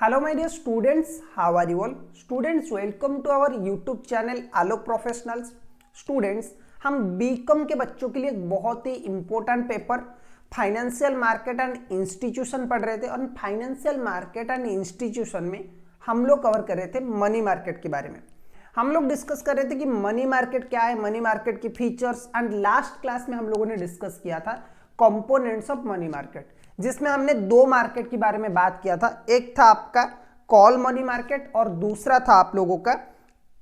Hello my dear students, how are you all? Students, welcome to our YouTube channel Alok professionals. Students, हम B Com के बच्चों के लिए एक बहुत ही important paper financial market and institution पढ़ रहे थे और फाइनेंशियल मार्केट एंड इंस्टीट्यूशन में हम लोग कवर कर रहे थे मनी मार्केट के बारे में। हम लोग डिस्कस कर रहे थे कि मनी मार्केट क्या है, मनी मार्केट की फीचर्स, एंड लास्ट क्लास में हम लोगों ने डिस्कस किया था कंपोनेंट्स ऑफ मनी मार्केट, जिसमें हमने दो मार्केट के बारे में बात किया था। एक था आपका कॉल मनी मार्केट और दूसरा था आप लोगों का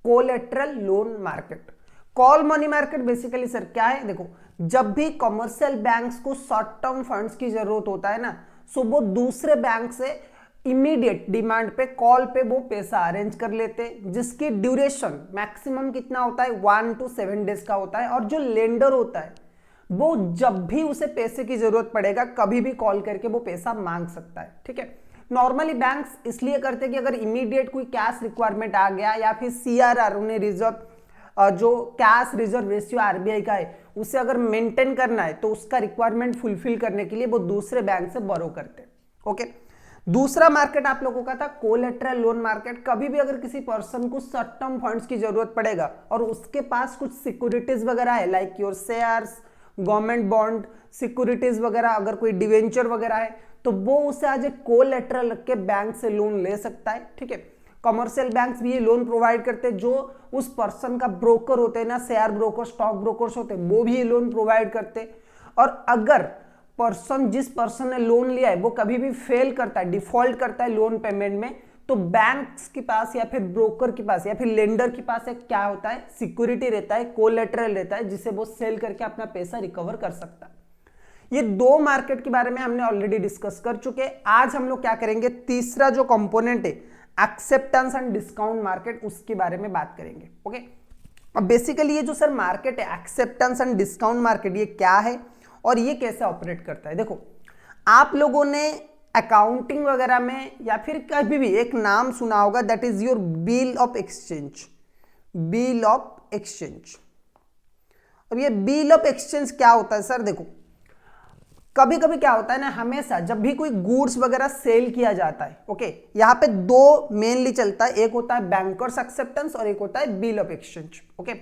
collateral loan market. Call money market basically sir क्या है, देखो जब भी कमर्शियल बैंक्स को शॉर्ट टर्म फंड्स की जरूरत होता है ना, सो वो दूसरे बैंक से इमीडिएट डिमांड पे कॉल पे वो पैसा अरेंज कर लेते, जिसकी ड्यूरेशन मैक्सिमम कितना होता है 1 to 7 डेज का होता है। और जो लेंडर होता है वो जब भी उसे पैसे की जरूरत पड़ेगा कभी भी कॉल करके वो पैसा मांग सकता है। ठीक है, नॉर्मली बैंक्स इसलिए करते हैं कि अगर इमीडिएट कोई कैश रिक्वायरमेंट आ गया या फिर सीआरआर उन्हें रिजर्व जो कैश रिजर्व रेशियो आरबीआई का है उसे अगर मेंटेन करना है तो उसका रिक्वायरमेंट फुलफिल करने के लिए वो दूसरे बैंक से बोरो करते हैं। ओके, दूसरा मार्केट आप लोगों का था कोलेटरल लोन मार्केट। कभी भी अगर किसी पर्सन को शॉर्ट टर्म फंड्स की जरूरत पड़ेगा और उसके पास कुछ सिक्योरिटीज वगैरह है, like your shares, government bond, securities वगैरह, अगर कोई डिवेंचर वगैरह है तो वो उसे आज एक कोलेटरल रख के बैंक से लोन ले सकता है। ठीक है, कमर्शियल बैंक्स भी ये लोन प्रोवाइड करते हैं। जो उस पर्सन का ब्रोकर होते हैं ना, शेयर ब्रोकर, स्टॉक ब्रोकर्स होते हैं, वो भी ये लोन प्रोवाइड करते हैं। और अगर पर्सन जिस पर्सन ने लोन लिया है वो कभी भी फेल करता है, डिफॉल्ट करता है लोन पेमेंट में, तो बैंक्स के पास या फिर ब्रोकर के पास या फिर लेंडर के पास एक क्या होता है, सिक्योरिटी रहता है, कोलेटरल रहता है, जिसे वो सेल करके अपना पैसा रिकवर कर सकता है। ये दो मार्केट के बारे में हमने ऑलरेडी डिस्कस कर चुके हैं। आज हम लोग क्या करेंगे, तीसरा जो कंपोनेंट है एक्सेप्टेंस एंड डिस्काउंट मार्केट, उसके बारे में बात करेंगे। ओके, अब बेसिकली ये जो सर मार्केट है एक्सेप्टेंस एंड डिस्काउंट मार्केट, ये क्या है और ये कैसे ऑपरेट करता है। देखो, आप लोगों ने अकाउंटिंग वगैरह में या फिर कभी भी एक नाम सुना होगा, that is your bill of exchange. Bill of exchange. अब ये बिल ऑफ एक्सचेंज क्या होता है सर, देखो कभी कभी क्या होता है ना, हमेशा जब भी कोई गुड्स वगैरह सेल किया जाता है, ओके, यहां पे दो मेनली चलता है, एक होता है बैंकर्स एक्सेप्टेंस और एक होता है बिल ऑफ एक्सचेंज। ओके,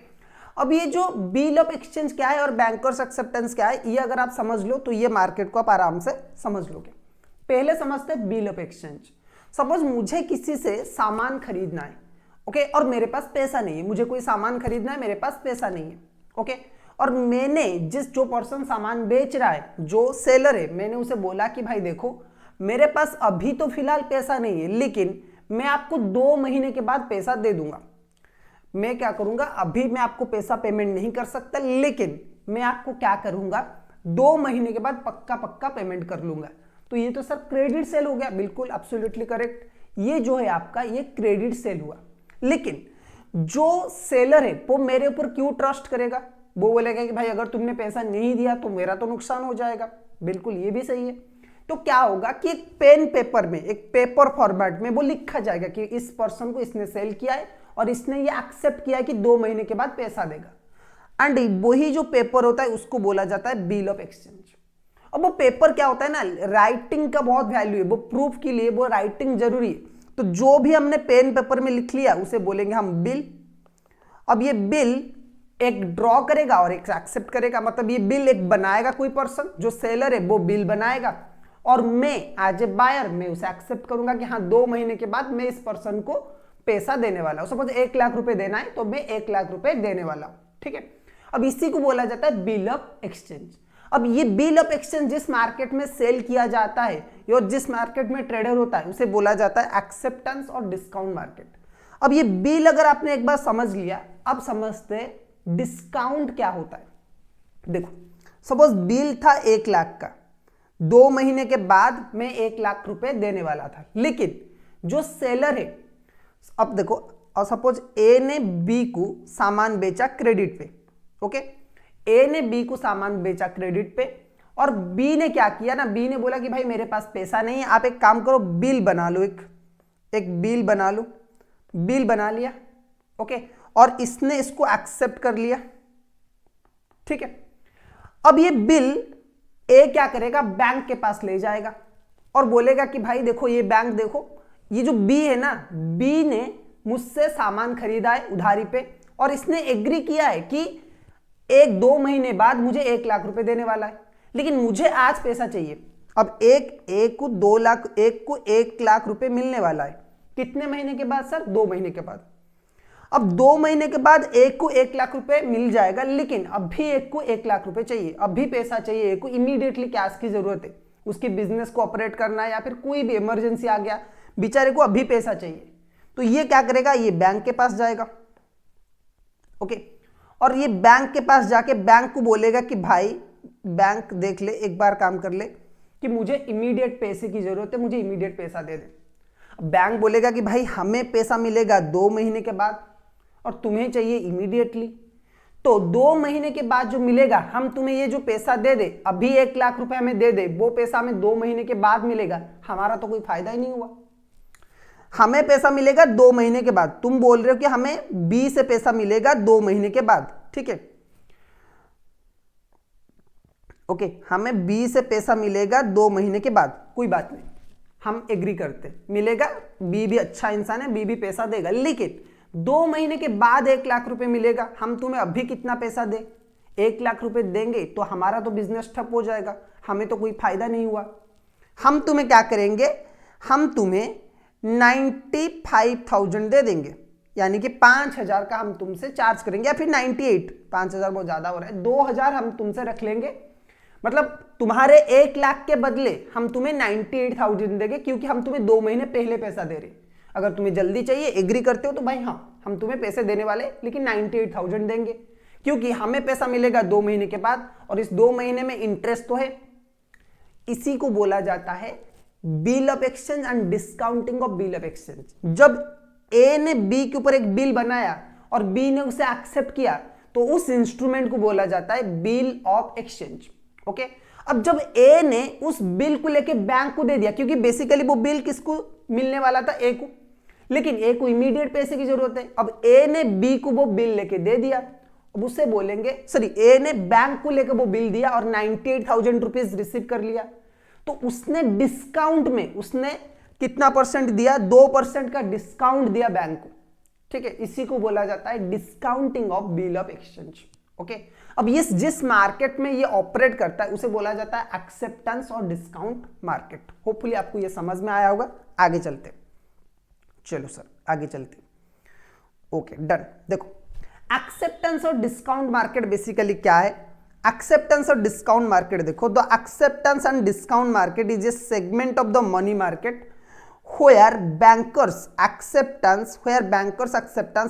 अब ये जो बिल ऑफ एक्सचेंज क्या है और बैंकर्स एक्सेप्टेंस क्या है, ये अगर आप समझ लो तो ये मार्केट को आप आराम से समझ लोगे। पहले समझते हैं बिल ऑफ एक्सचेंज। सपोज मुझे किसी से सामान खरीदना है, ओके, और मेरे पास पैसा नहीं है, मुझे कोई सामान खरीदना है, मेरे पास पैसा नहीं है, ओके, और मैंने जो पर्सन सामान बेच रहा है, जो सेलर है, मैंने उसे बोला कि भाई देखो मेरे पास अभी तो फिलहाल पैसा नहीं है, लेकिन मैं आपको 2 महीने के बाद पैसा दे दूंगा। मैं क्या करूंगा, अभी मैं आपको पैसा पेमेंट नहीं कर सकता, लेकिन मैं आपको क्या करूंगा 2 महीने के बाद पक्का पेमेंट कर लूंगा। तो ये तो सर क्रेडिट सेल हो गया, बिल्कुल एब्सोल्युटली करेक्ट। ये जो है आपका ये क्रेडिट सेल हुआ। लेकिन जो सेलर है वो मेरे ऊपर क्यों ट्रस्ट करेगा, वो बोलेगा कि भाई अगर तुमने पैसा नहीं दिया तो मेरा तो नुकसान हो जाएगा। बिल्कुल ये भी सही है। तो क्या होगा कि एक पेन पेपर में, एक पेपर फॉर्मेट में वो लिखा जाएगा कि इस पर्सन को इसने सेल किया है और इसने ये एक्सेप्ट किया है कि 2 महीने के बाद पैसा देगा। एंड वही जो पेपर होता है उसको बोला जाता है बिल ऑफ एक्सचेंज। अब वो पेपर क्या होता है ना, राइटिंग का बहुत वैल्यू है, वो प्रूफ के लिए वो राइटिंग जरूरी है। तो जो भी हमने पेन पेपर में लिख लिया उसे बोलेंगे हम बिल। अब ये बिल एक ड्रॉ करेगा और एक एक्सेप्ट करेगा, मतलब ये बिल एक बनाएगा कोई पर्सन, जो सेलर है वो बिल बनाएगा और मैं एज ए बायर मैं उसे एक्सेप्ट करूंगा कि हाँ 2 महीने के बाद मैं इस पर्सन को पैसा देने वाला हूं। सपोज 1 लाख रुपए देना है तो मैं 1 लाख रुपए देने वाला हूं। ठीक है, अब इसी को बोला जाता है बिल ऑफ एक्सचेंज। अब ये बिल ऑफ एक्सचेंज जिस मार्केट में सेल किया जाता है या जिस मार्केट में ट्रेडर होता है उसे बोला जाता है एक्सेप्टेंस और डिस्काउंट मार्केट। अब ये बिल अगर आपने एक बार समझ लिया, अब समझते हैं डिस्काउंट क्या होता है। देखो सपोज बिल था 1 लाख का, 2 महीने के बाद मैं 1 लाख रुपए देने वाला था, लेकिन जो सेलर है, अब देखो, और सपोज ए ने बी को सामान बेचा क्रेडिट पे, ओके, ए ने बी को सामान बेचा क्रेडिट पे और बी ने क्या किया ना, बी ने बोला कि भाई मेरे पास पैसा नहीं है, आप एक काम करो बिल बना लो, एक बिल बना लो। बिल बना लिया, ओके, और इसने इसको एक्सेप्ट कर लिया। ठीक है, अब ये बिल ए क्या करेगा, बैंक के पास ले जाएगा और बोलेगा कि भाई देखो ये बैंक देखो, ये जो बी है ना, बी ने मुझसे सामान खरीदा है उधारी पे और इसने एग्री किया है कि 1-2 महीने बाद मुझे 1 लाख रुपए देने वाला है, लेकिन मुझे आज पैसा चाहिए। अब एक को 2 लाख, एक को 1 लाख रुपए मिलने वाला है। कितने महीने के बाद सर? 2 महीने के बाद। अब 2 महीने के बाद एक को 1 लाख रुपए मिल जाएगा, लेकिन अभी एक को 1 लाख रुपए चाहिए, अभी पैसा चाहिए एक को, इमीडिएटली कैश की जरूरत है, उसकी बिजनेस को ऑपरेट करना है या फिर कोई भी इमरजेंसी आ गया, बेचारे को अभी पैसा चाहिए। तो ये क्या करेगा? ये बैंक के पास जाएगा, ओके। और ये बैंक के पास जाके बैंक को बोलेगा कि भाई बैंक देख ले, एक बार काम कर ले कि मुझे इमीडिएट पैसे की जरूरत है, मुझे इमीडिएट पैसा दे दे। बैंक बोलेगा कि भाई हमें पैसा मिलेगा 2 महीने के बाद और तुम्हें चाहिए इमीडिएटली, तो 2 महीने के बाद जो मिलेगा हम तुम्हें ये जो पैसा दे दे, अभी 1 लाख रुपए हमें दे दे, वो पैसा हमें 2 महीने के बाद मिलेगा, हमारा तो कोई फायदा ही नहीं हुआ। हमें पैसा मिलेगा 2 महीने के बाद, तुम बोल रहे हो कि हमें बी से पैसा मिलेगा 2 महीने के बाद, ठीक है, ओके। हमें बी से पैसा मिलेगा 2 महीने के बाद, कोई बात नहीं, हम एग्री करते, मिलेगा, बी भी अच्छा इंसान है, बी भी पैसा देगा, लेकिन 2 महीने के बाद 1 लाख रुपए मिलेगा, हम तुम्हें अभी कितना पैसा दे? 1 लाख रुपए देंगे तो हमारा तो बिजनेस ठप हो जाएगा, हमें तो कोई फायदा नहीं हुआ। हम तुम्हें क्या करेंगे? हम तुम्हें 95,000 दे देंगे, यानी कि 5,000 का हम तुमसे चार्ज करेंगे, या फिर 98, 5,000 बहुत ज्यादा हो रहा है, 2,000 हम तुमसे रख लेंगे, मतलब तुम्हारे 1 लाख के बदले हम तुम्हें 98,000 देंगे, क्योंकि हम तुम्हें 2 महीने पहले पैसा दे रहे। अगर तुम्हें जल्दी चाहिए, एग्री करते हो तो भाई हाँ, हम तुम्हें पैसे देने वाले, लेकिन 98,000 देंगे, क्योंकि हमें पैसा मिलेगा 2 महीने के बाद और इस 2 महीने में इंटरेस्ट तो है। इसी को बोला जाता है bill of exchange and discounting of bill of exchange. जब ए ने बी के ऊपर एक बिल बनाया और बी ने उसे एक्सेप्ट किया, तो उस इंस्ट्रूमेंट को बोला जाता है बिल ऑफ एक्सचेंज, ओके। अब जब ए ने उस बिल को लेके बैंक को दे दिया, क्योंकि बेसिकली वो बिल किसको मिलने वाला था? ए को, लेकिन ए को इमीडिएट पैसे की जरूरत है। अब ए ने बी को वो बिल लेके दे दिया, अब उससे बोलेंगे, सॉरी, ए ने बैंक को लेकर वो बिल दिया और 98,000 रुपीज रिसीव कर लिया, तो उसने डिस्काउंट में उसने कितना परसेंट दिया? 2% का डिस्काउंट दिया बैंक को, ठीक है। इसी को बोला जाता है discounting of bill of exchange, okay. अब ये जिस मार्केट में ये ऑपरेट करता है उसे बोला जाता है एक्सेप्टेंस और डिस्काउंट मार्केट। होपफुली आपको ये समझ में आया होगा। आगे चलते, चलो सर आगे चलते, ओके डन। देखो एक्सेप्टेंस और डिस्काउंट मार्केट बेसिकली क्या है? एक्सेप्टेंस और डिस्काउंट मार्केट देखो, the acceptance and discount market is A segment of the money market where bankers acceptance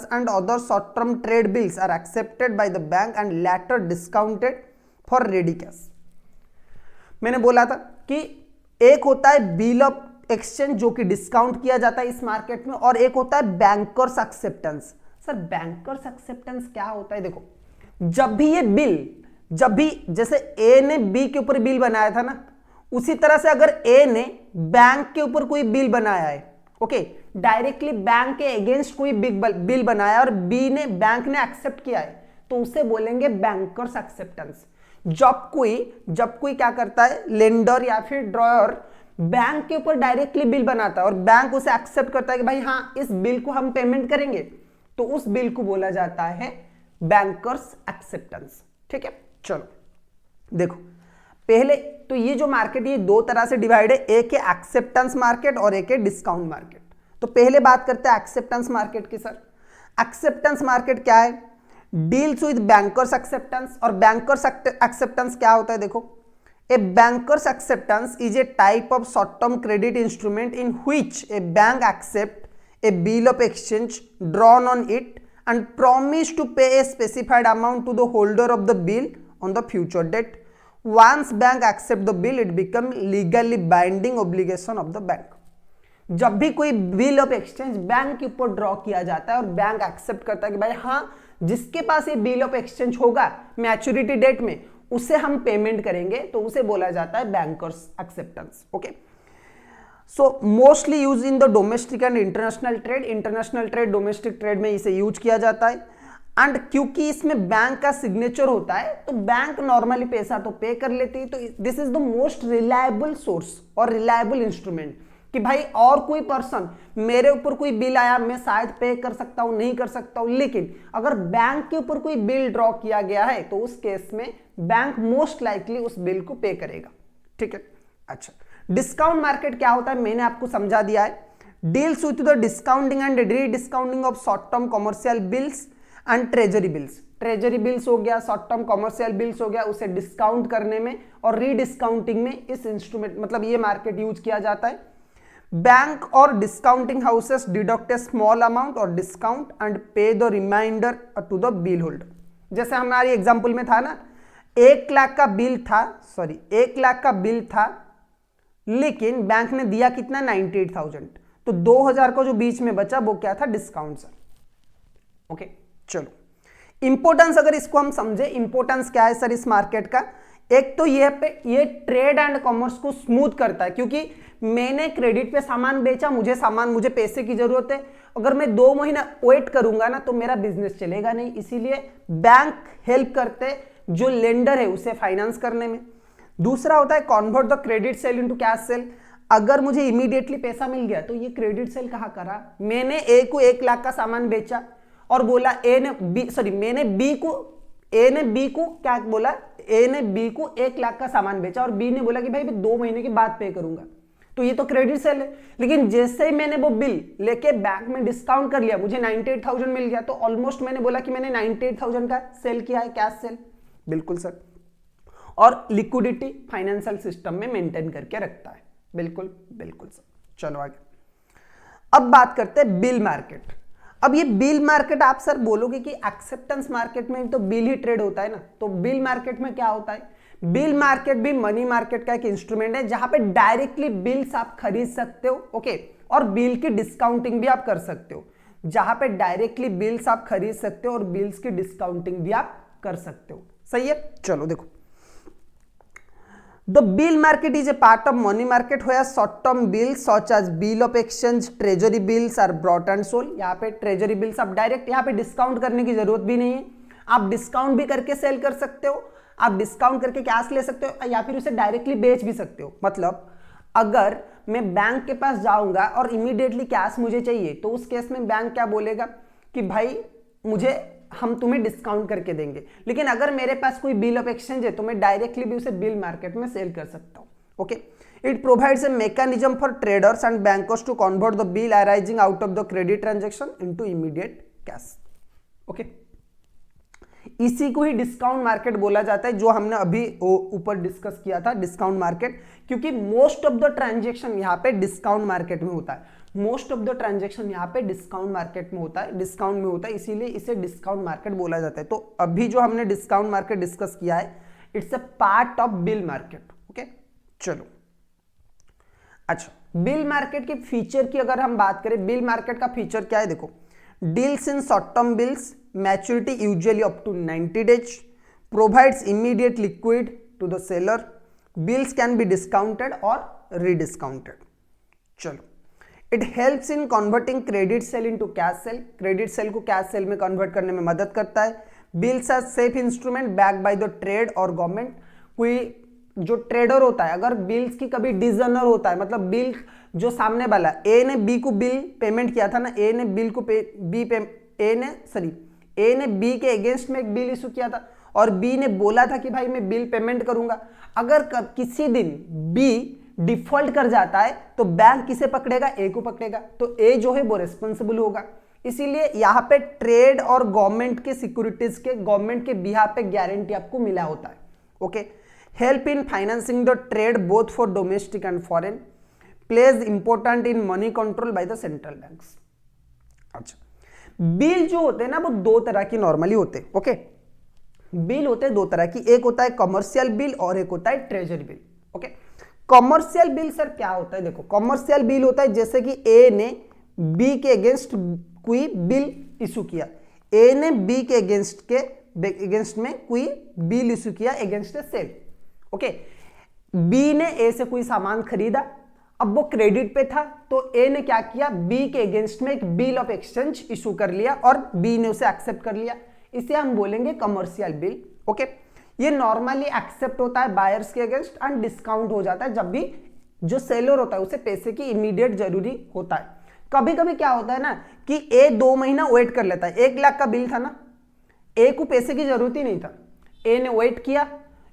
and other short term trade bills are accepted by the bank and later discounted for ready cash। मैंने बोला था कि एक होता है bill of exchange जो कि discount किया जाता है इस मार्केट में, और एक होता है bankers acceptance. Sir bankers acceptance क्या होता है? देखो, जब भी ये बिल, जब भी जैसे ए ने बी के ऊपर बिल बनाया था ना, उसी तरह से अगर ए ने बैंक के ऊपर कोई बिल बनाया है, ओके, डायरेक्टली बैंक के अगेंस्ट कोई बिल बनाया और बी ने, बैंक ने एक्सेप्ट किया है, तो उसे बोलेंगे बैंकर्स एक्सेप्टेंस। जब कोई क्या करता है, लेंडर या फिर ड्रॉयर बैंक के ऊपर डायरेक्टली बिल बनाता है और बैंक उसे एक्सेप्ट करता है कि भाई हाँ इस बिल को हम पेमेंट करेंगे, तो उस बिल को बोला जाता है बैंकर्स एक्सेप्टेंस, ठीक है। चलो देखो, पहले तो ये जो मार्केट, ये दो तरह से डिवाइड है, एक है एक्सेप्टेंस मार्केट और एक है डिस्काउंट मार्केट। तो पहले बात करते हैं एक्सेप्टेंस मार्केट की। सर एक्सेप्टेंस मार्केट क्या है? Deals with bankers acceptance. और बैंकर्स एक्सेप्टेंस क्या होता है? देखो, a bankers acceptance is a type of short term credit instrument in which a bank accept a bill of exchange drawn on it and promise to pay a specified amount to the holder of the bill on the future date. Once bank accept the bill, it become legally binding obligation of the bank. जब भी कोई bill of exchange bank के ऊपर draw किया जाता है और bank accept करता है कि भाई हाँ जिसके पास ये बिल ऑफ एक्सचेंज होगा मैच्योरिटी डेट में, उसे हम पेमेंट करेंगे, तो उसे बोला जाता है bankers acceptance, okay. So mostly use in the domestic and international trade. International trade, domestic trade में इसे यूज किया जाता है। एंड क्योंकि इसमें बैंक का सिग्नेचर होता है, तो बैंक नॉर्मली पैसा तो पे कर लेती है, तो this is the most reliable source और रिलायबल इंस्ट्रूमेंट कि भाई और कोई पर्सन, मेरे ऊपर कोई बिल आया, मैं शायद पे कर सकता हूं, नहीं कर सकता हूं, लेकिन अगर बैंक के ऊपर कोई बिल ड्रॉ किया गया है तो उस केस में बैंक मोस्ट लाइकली उस बिल को पे करेगा। ठीक है। अच्छा, डिस्काउंट मार्केट क्या होता है मैंने आपको समझा दिया है। Deals with the discounting and rediscounting of short term commercial bills and treasury bills. Treasury bills हो गया, शॉर्ट टर्म कमर्शियल बिल्स हो गया, उसे डिस्काउंट करने में और रीडिस्काउंटिंग में इस इंस्ट्रूमेंट मतलब ये मार्केट यूज किया जाता है। बैंक और discounting houses deduct a small amount और discount and pay the reminder to the bill holder. जैसे हमारी एग्जांपल में था ना, 1 लाख का बिल था, 1 लाख का बिल था, लेकिन बैंक ने दिया कितना, 98,000, तो 2,000 का जो बीच में बचा वो क्या था, डिस्काउंट सर। ओके, चलो इंपोर्टेंस अगर इसको हम समझे, इंपोर्टेंस क्या है सर इस मार्केट का। एक तो ये ट्रेड एंड कॉमर्स को स्मूथ करता है, क्योंकि मैंने क्रेडिट पे सामान बेचा, मुझे पैसे की जरूरत है, अगर मैं 2 महीना वेट करूंगा ना तो मेरा बिजनेस चलेगा नहीं, इसीलिए बैंक हेल्प करते हैं जो लेंडर है उसे फाइनेंस करने में। दूसरा होता है convert the credit sale into cash cell. अगर मुझे इमीडिएटली पैसा मिल गया तो ये क्रेडिट सेल कहाँ करा, मैंने ए को 1 लाख का सामान बेचा और बोला मैंने बी को क्या बोला, ए ने बी को 1 लाख का सामान बेचा और बी ने बोला कि भाई मैं 2 महीने के बाद पे करूंगा, तो ये तो क्रेडिट सेल है। लेकिन जैसे ही मैंने वो बिल लेके बैंक में डिस्काउंट कर लिया, मुझे 98,000 मिल गया, तो ऑलमोस्ट मैंने बोला कि मैंने 98,000 का सेल किया है, कैश सेल। बिल्कुल सर। और लिक्विडिटी फाइनेंशियल सिस्टम में मेंटेन करके रखता है। बिल्कुल बिल्कुल सर। चलो आगे, अब बात करते हैं बिल मार्केट। अब ये बिल मार्केट आप सर बोलोगे कि एक्सेप्टेंस मार्केट में तो बिल ही ट्रेड होता है ना, तो बिल मार्केट में क्या होता है, बिल मार्केट भी मनी मार्केट का एक इंस्ट्रूमेंट है जहां पे डायरेक्टली बिल्स आप खरीद सकते हो। ओके, और बिल की डिस्काउंटिंग भी आप कर सकते हो, जहां पे डायरेक्टली बिल्स आप खरीद सकते हो और बिल्स की डिस्काउंटिंग भी आप कर सकते हो। सही है। चलो देखो, The bill market is a part of money market where short-term bills such as bill of exchange, treasury bills are bought and sold। यहाँ पे treasury bills आप डायरेक्ट यहाँ पे डिस्काउंट करने की जरूरत भी नहीं है, आप डिस्काउंट भी करके सेल कर सकते हो, आप डिस्काउंट करके कैश ले सकते हो या फिर उसे डायरेक्टली बेच भी सकते हो। मतलब अगर मैं बैंक के पास जाऊंगा और इमीडिएटली कैश मुझे चाहिए तो उस केस में बैंक क्या बोलेगा कि भाई हम तुम्हें डिस्काउंट करके देंगे, लेकिन अगर मेरे पास कोई बिल ऑफ एक्सचेंज है तो मैं डायरेक्टली भी उसे बिल मार्केट में सेल कर सकता हूं। Okay, it provides a mechanism for traders and bankers to convert the bill arising out of the credit transaction into immediate cash. Okay, इसी को ही डिस्काउंट मार्केट बोला जाता है, जो हमने अभी ऊपर डिस्कस किया था, डिस्काउंट मार्केट, क्योंकि मोस्ट ऑफ द ट्रांजैक्शन यहाँ पे डिस्काउंट मार्केट में होता है, मोस्ट ऑफ द ट्रांजैक्शन यहाँ पे डिस्काउंट मार्केट में होता है, डिस्काउंट में होता है, इसीलिए इसे डिस्काउंट मार्केट बोला जाता है। तो अभी जो हमने डिस्काउंट मार्केट डिस्कस किया है, it's a part of bill market. Okay, चलो अच्छा, बिल मार्केट के फीचर की अगर हम बात करें, बिल मार्केट का फीचर क्या है, देखो, deals in short term bills, maturity usually up to 90 days, provides immediate liquid to the seller, bills can be discounted और रीडिस्काउंटेड। चलो, it helps in converting credit sale into cash sale, credit sale को cash sale में convert करने में मदद करता है। Bills are safe instrument back by the trade और गवर्नमेंट। कोई जो ट्रेडर होता है, अगर बिल्स की कभी डिसऑनर होता है, मतलब बिल जो सामने वाला ए ने बी को बिल पेमेंट किया था ना, ए ने बी के अगेंस्ट में एक बिल इशू किया था और बी ने बोला था कि भाई मैं बिल पेमेंट करूंगा, अगर किसी दिन बी डिफॉल्ट कर जाता है तो बैंक किसे पकड़ेगा, ए को पकड़ेगा, तो ए जो है वो रिस्पॉन्सिबल होगा। इसीलिए यहाँ पे ट्रेड और गवर्नमेंट के सिक्योरिटीज के, गवर्नमेंट के बिहाफ पे गारंटी आपको मिला होता है। Okay, help in financing the trade both for domestic and foreign, pledge important in money control by the central banks. अच्छा, बिल जो होते हैं ना वो 2 तरह की नॉर्मली होते हैं। ओके, बिल होते हैं 2 तरह की, एक होता है कमर्शियल बिल और एक होता है treasury bill. Okay, commercial bill sir क्या होता है, देखो, कमर्शियल बिल होता है जैसे कि ए ने बी के अगेंस्ट कोई बिल इशू किया, ए ने बी के अगेंस्ट में कोई बिल इशू किया अगेंस्ट सेल। ओके, बी ने ए से कोई सामान खरीदा, अब वो क्रेडिट पे था, तो ए ने क्या किया, बी के अगेंस्ट में एक बिल ऑफ एक्सचेंज इशू कर लिया और बी ने उसे एक्सेप्ट कर लिया, इसे हम बोलेंगे कमर्शियल बिल। ओके, ये नॉर्मली एक्सेप्ट होता है बायर्स के अगेंस्ट एंड डिस्काउंट हो जाता है जब भी जो सेलर होता है उसे पैसे की इमीडिएट जरूरी होता है। कभी कभी क्या होता है ना कि ए 2 महीना वेट कर लेता है, 1 लाख का बिल था ना, ए को पैसे की जरूरत ही नहीं था, ए ने वेट किया,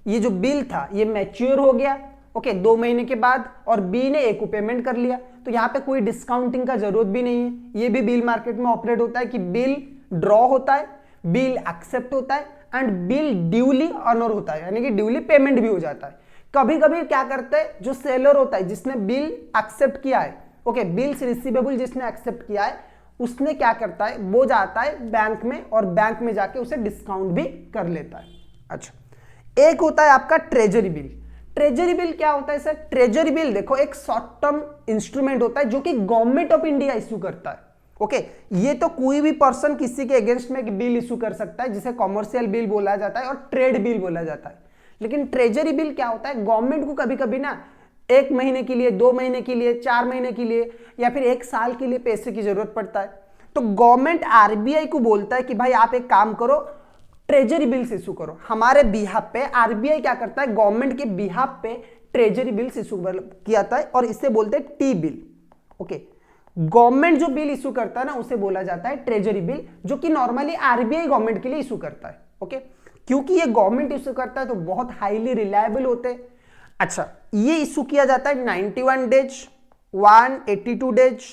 ये जो बिल था ये मैच्योर हो गया, ओके 2 महीने के बाद, और बी ने ए को पेमेंट कर लिया, तो यहाँ पे कोई डिस्काउंटिंग का जरूरत भी नहीं है। ये भी बिल मार्केट में ऑपरेट होता है कि बिल ड्रॉ होता है, बिल एक्सेप्ट होता है एंड बिल ड्यूली ऑनर होता है, यानी कि ड्यूली पेमेंट भी हो जाता है। कभी कभी क्या करते हैं, जो सेलर होता है जिसने बिल एक्सेप्ट किया है, ओके बिल्स रिसीवेबल जिसने एक्सेप्ट किया है, उसने क्या करता है, वो जाता है बैंक में और बैंक में जाके उसे डिस्काउंट भी कर लेता है। अच्छा, एक होता है आपका ट्रेजरी बिल। ट्रेजरी बिल क्या होता है सर? ट्रेजरी बिल देखो एक शॉर्ट टर्म इंस्ट्रूमेंट होता है जो कि गवर्नमेंट ऑफ इंडिया इश्यू करता है। ओके ये तो कोई भी पर्सन किसी के अगेंस्ट में एक बिल इशू कर सकता है, जिसे कॉमर्शियल बिल बोला जाता है और ट्रेड बिल बोला जाता है। लेकिन ट्रेजरी बिल क्या होता है, गवर्नमेंट को कभी कभी ना 1 महीने के लिए, 2 महीने के लिए, 4 महीने के लिए या फिर 1 साल के लिए पैसे की जरूरत पड़ता है, तो गवर्नमेंट आरबीआई को बोलता है कि भाई आप एक काम करो, ट्रेजरी बिल्स इशू करो हमारे बिहाफ पे। आरबीआई क्या करता है, गवर्नमेंट के बिहाफ पे ट्रेजरी बिल्स इशू किया था और इसे बोलते हैं टी बिल। ओके गवर्नमेंट जो बिल इशू करता है ना उसे बोला जाता है ट्रेजरी बिल, जो कि नॉर्मली आरबीआई गवर्नमेंट के लिए इशू करता है। ओके क्योंकि ये गवर्नमेंट इशू करता है तो बहुत हाईली रिलायबल होते हैं। अच्छा ये इशू किया जाता है 91 डेज, 182 डेज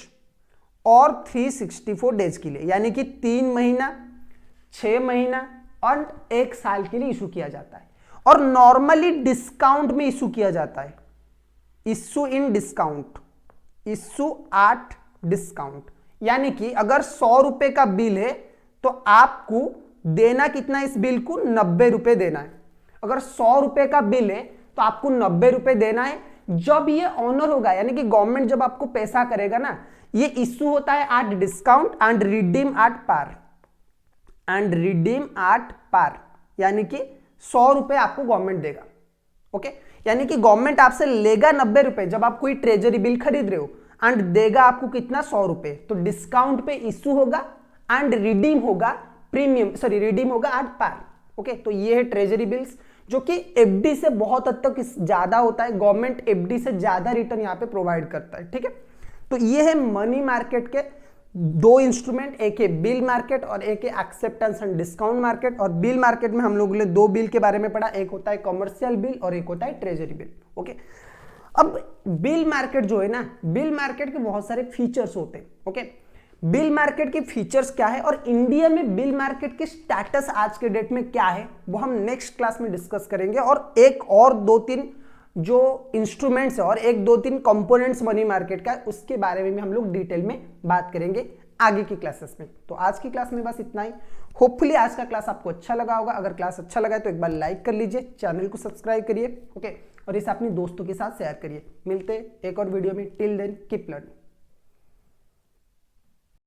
और 364 डेज के लिए, यानी कि 3 महीना, 6 महीना और 1 साल के लिए इशू किया जाता है। और नॉर्मली डिस्काउंट में इशू किया जाता है, issue in discount, issue at discount, यानी कि अगर 100 रुपए का बिल है तो आपको देना कितना, इस बिल को 90 रुपए देना है। अगर 100 रुपए का बिल है तो आपको 90 रुपए देना है। जब ये ऑनर होगा, यानी कि गवर्नमेंट जब आपको पैसा करेगा ना, ये इशू होता है at discount and redeem at par, and redeem at par, यानी कि 100 रुपए आपको गवर्नमेंट देगा। ओके यानी कि गवर्नमेंट आपसे लेगा 90 रुपए जब आप कोई ट्रेजरी बिल खरीद रहे हो, एंड देगा आपको कितना, 100 रुपए। तो डिस्काउंट पे इशू होगा एंड रिडीम होगा प्रीमियम, सॉरी रिडीम होगा एट पार। ओके तो ये है ट्रेजरी बिल्स, जो कि एफडी से बहुत हद तक ज्यादा होता है, गवर्नमेंट एफडी से ज्यादा रिटर्न यहाँ पे प्रोवाइड करता है। ठीक है तो ये है मनी मार्केट के 2 इंस्ट्रूमेंट, एक है बिल मार्केट और एक है एक्सेप्टेंस एंड डिस्काउंट मार्केट। और बिल मार्केट में हम लोगों ने 2 बिल के बारे में पढ़ा, एक होता है कमर्शियल बिल और एक होता है ट्रेजरी बिल। ओके अब बिल मार्केट जो है ना, बिल मार्केट के बहुत सारे फीचर्स होते हैं। ओके बिल मार्केट के फीचर्स क्या है और इंडिया में बिल मार्केट के स्टेटस आज के डेट में क्या है, वो हम नेक्स्ट क्लास में डिस्कस करेंगे। और एक और 2-3 जो इंस्ट्रूमेंट्स है और 1-2-3 कंपोनेंट्स मनी मार्केट का, उसके बारे में भी हम लोग डिटेल में बात करेंगे आगे की क्लासेस में। तो आज की क्लास में बस इतना ही। होपफुली आज का क्लास आपको अच्छा लगा होगा। अगर क्लास अच्छा लगा है तो एक बार लाइक कर लीजिए, चैनल को सब्सक्राइब करिए। ओके और इसे अपने दोस्तों के साथ शेयर करिए। मिलते हैं एक और वीडियो में। Till then keep learning.